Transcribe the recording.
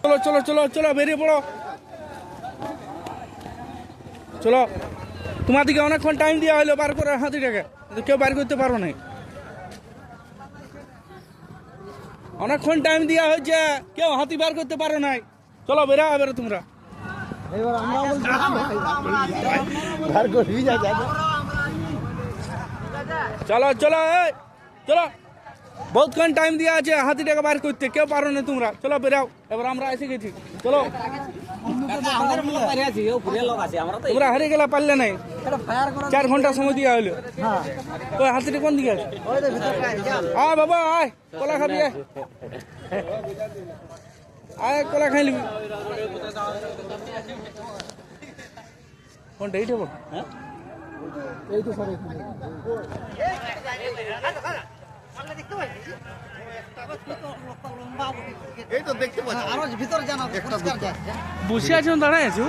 চলো চলো চলো চলো বেরিয়ে পড়ো চলো তোমাদেরকে অনেকক্ষণ টাইম দেওয়া হলো বার করে হাতিটাকে কিন্তু কেউ বার করতে পারো নাই অনেকক্ষণ টাইম দেওয়া হয়েছে কেউ হাতি বার করতে পারো নাই চলো বেরা এবারে তোমরা চলো চলো চলো বহুতক্ষণ টাইম দেওয়া আছে হাতিটাকে বার করতে কেউ পারো না তোমরা চলো বেরাও এবার আমরা এসে গেছি চলো তোমরা হারিয়ে গেলে পারলে নাই 4 ঘন্টা সময় দেওয়া হলো ওই হাতিটা কোন দিকে আছে আয় বাবা আয় কলা খাবি আয় কলা খাই নিবি কোনটা এইটা বল হ্যাঁ এই তো সরে এই তো দেখতে পাচ্ছি আরো ভিতরে জানা বসে আছো দাঁড়ায় আছো